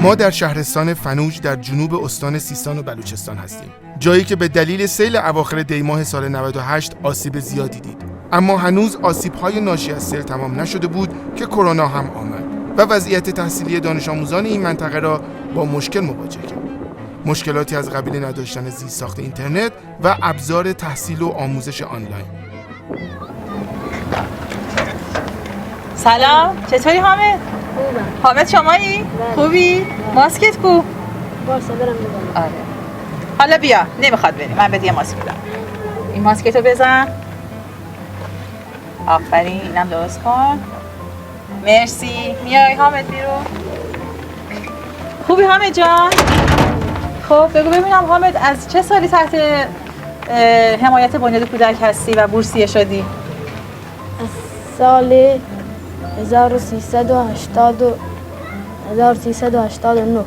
ما در شهرستان فنوج در جنوب استان سیستان و بلوچستان هستیم. جایی که به دلیل سیل اواخر دی‌ماه سال 98 آسیب زیادی دید. اما هنوز آسیب‌های ناشی از سیل تمام نشده بود که کرونا هم آمد و وضعیت تحصیلی دانش آموزان این منطقه را با مشکل مواجه کرد. مشکلاتی از قبیل نداشتن زیرساخت اینترنت و ابزار تحصیل و آموزش آنلاین. سلام، چطوری حامد؟ خوبم. حامد شمایی؟ خوبی؟ ماسکت کو؟ باشه برم بزنم. آره. حالا بیا، نمیخواد بری. من بهت یه ماسک میدم. این ماسکتو بزن. آفرین، اینم درست کن. مرسی. میای حامد بیرون؟ خوبی حامد جان؟ خب بگو ببینم حامد از چه سالی تحت حمایت بنیاد کودک هستی و بورسیه شدی؟ از سال 1389.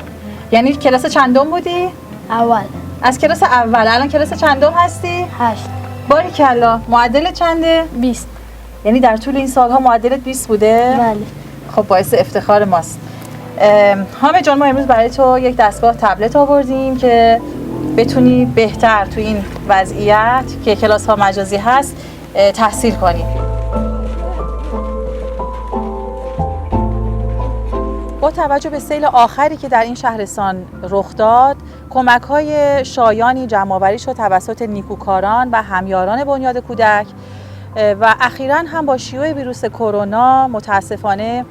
یعنی کلاس چندم بودی؟ اول از کلاس اول. الان کلاس چندم هستی؟ 8 باریکلا. معدل چنده؟ 20. یعنی در طول این سالها معدلت 20 بوده؟ بله. خب باعث افتخار ماست. حامد جان، ما امروز برای تو یک دستگاه تبلت آوردیم که بتونی بهتر تو این وضعیت که کلاس ها مجازی هست تحصیل کنی. با توجه به سیل آخری که در این شهرستان رخ داد، کمک‌های شایانی جمع‌آوری شد توسط نیکوکاران و همیاران بنیاد کودک و اخیراً هم با شیوع ویروس کرونا متاسفانه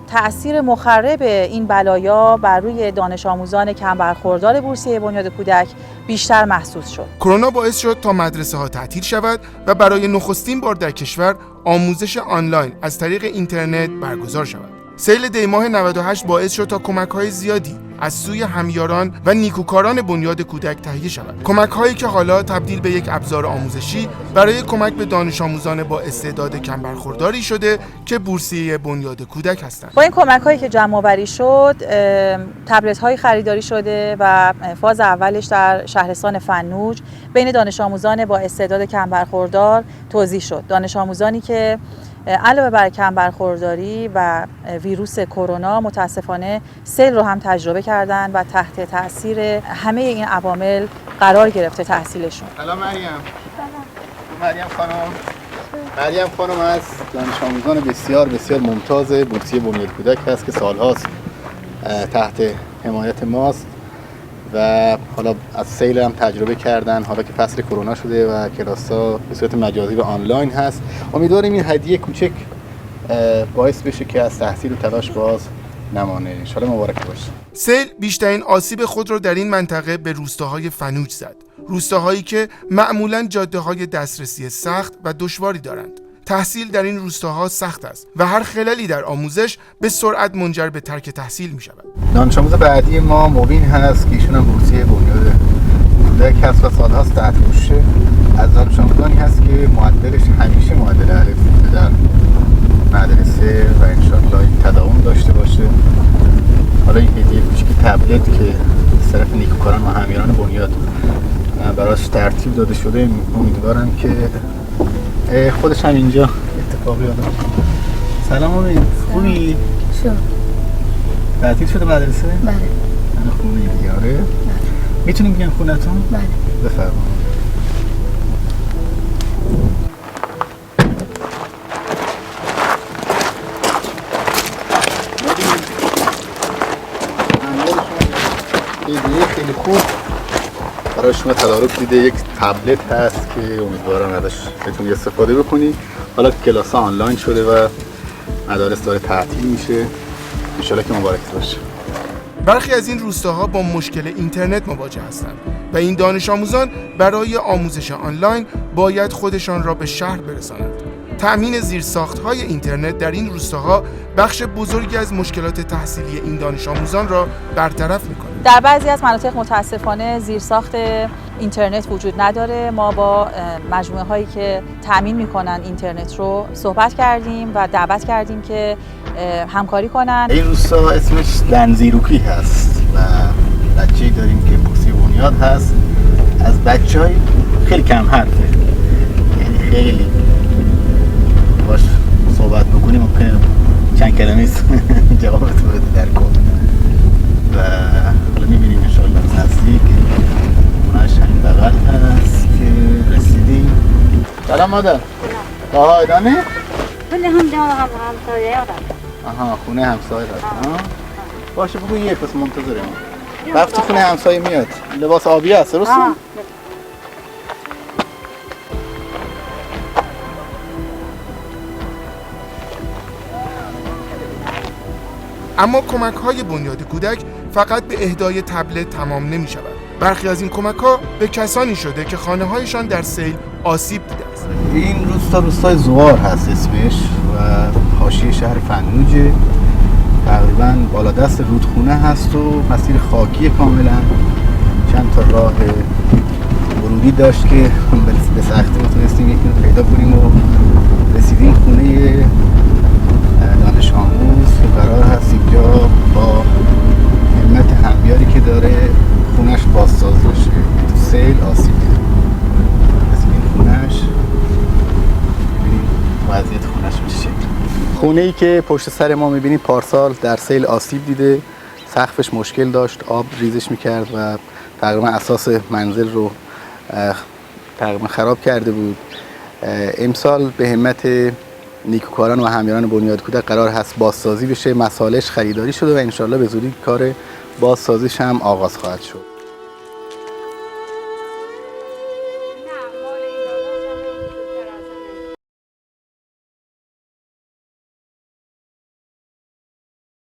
تأثیر مخرب این بلایا بر روی دانش آموزان کم برخوردار بورسیه بنیاد کودک بیشتر محسوس شد. کرونا باعث شد تا مدرسه ها تعطیل شود و برای نخستین بار در کشور آموزش آنلاین از طریق اینترنت برگزار شود. سیل دی‌ماه 98 باعث شد تا کمک‌های زیادی از سوی همیاران و نیکوکاران بنیاد کودک تهیه شود. کمک‌هایی که حالا تبدیل به یک ابزار آموزشی برای کمک به دانش آموزان با استعداد کم برخورداری شده که بورسیه بنیاد کودک هستند. با این کمک‌هایی که جمع‌آوری شد، تبلت‌های خریداری شده و فاز اولش در شهرستان فنوج بین دانش آموزان با استعداد کم برخوردار توزیع شد. دانش آموزانی که علاوه بر کم برخورداری و ویروس کرونا متاسفانه سیل رو هم تجربه کردن و تحت تاثیر همه این عوامل قرار گرفته تحصیلشون. سلام مریم خانم از دانش آموزان بسیار بسیار ممتاز بورسیه بنیاد کودک هست که سالهاست تحت حمایت ماست و حالا از سیل هم تجربه کردن. حالا که فصل کرونا شده و کلاس‌ها به صورت مجازی و آنلاین هست، امیدواریم این هدیه کوچک باعث بشه که از تحصیل و تلاش باز نمانه. ان شاء الله مبارک باشه. سیل بیشترین آسیب خود را در این منطقه به روستاهای فنوج زد. روستاهایی که معمولاً جاده‌های دسترسی سخت و دشواری دارند. تحصیل در این روستاها سخت است و هر خللی در آموزش به سرعت منجر به ترک تحصیل می شود. دانش آموز بعدی ما مبین هست که ایشون هم بورسیه بنیاد کودک هست و سالهاست تحت پوشش از دانش آموزانی هست که معدلش همیشه معدل الف بوده در مدرسه و انشاءالله تداوم داشته باشه. حالا این هدیه کوچیکی تبلت که از طرف نیکوکاران و همیاران بنیاد براش ترتیب داده شده، امیدوارم که خودش هم اینجا اتفاقی افتاده. سلام امید، خوبی؟ شو. تعطیل شده مدرسه؟ بله. خوبی دیگه. آره. میتونیم بیان خونتون؟ بله. بفرمایید. خیلی خوب برای شما تدارک دیده یک تبلت هست که امیدوارم ازش بتونی استفاده بکنی. حالا کلاس آنلاین شده و مدارس داره تعطیل میشه، ان شاءالله که مبارک باشه. برخی از این روستاها با مشکل اینترنت مواجه هستند و این دانش آموزان برای آموزش آنلاین باید خودشان را به شهر برسانند. تأمین زیرساخت‌های اینترنت در این روستاها بخش بزرگی از مشکلات تحصیلی این دانش آموزان را برطرف می‌کند. در بعضی از مناطق متاسفانه زیرساخت اینترنت وجود نداره. ما با مجموعه هایی که تأمین میکنن اینترنت رو صحبت کردیم و دعوت کردیم که همکاری کنن. این روستا اسمش لنزیروکی هست و بچه‌ای داریم که بورسیه بنیاد هست. از بچه‌های خیلی کم حرفه، یعنی خیلی باش صحبت بکنیم ممکنه چند کلمه جوابتو بده در کل. سلام مادر. آها ادامه؟ خونه هم همسایه ها دارم. آها خونه همسایه دارم. باشه بگو یه پس منتظرم. وقتی خونه همسایه میاد لباس آبی هست درسته؟ اما کمک‌های بنیاد کودک فقط به اهدای تبلت تمام نمی‌شود. برخی از این کمک‌ها به کسانی شده که خانه‌هایشان در سیل آسیب دیده است. این روستا روستای زوار هست اسمش و حاشیه شهر فنوجه. تقریبا بالا دست رودخونه هست و مسیر خاکی کاملا. چند تا راه ورودی داشت که به سختی ما تونستیم یکی رو پیدا کنیم و رسیدیم خونه دانش آموز که قرار هست اینجا با همت همیاری که داره خونش بازساز بشه. تو سیل آسیب دیده. رسیدیم خونش ببینیم وضعیت خونش میشه. خونه ای که پشت سر ما میبینید پارسال در سیل آسیب دیده، سقفش مشکل داشت، آب ریزش میکرد و تقریبا اساس منزل رو تقریبا خراب کرده بود. امسال به همت نیکوکاران و همیاران بنیاد کودک قرار هست بازسازی بشه، مسالش خریداری شده و انشالله به زودی کار بازسازیش هم آغاز خواهد شد.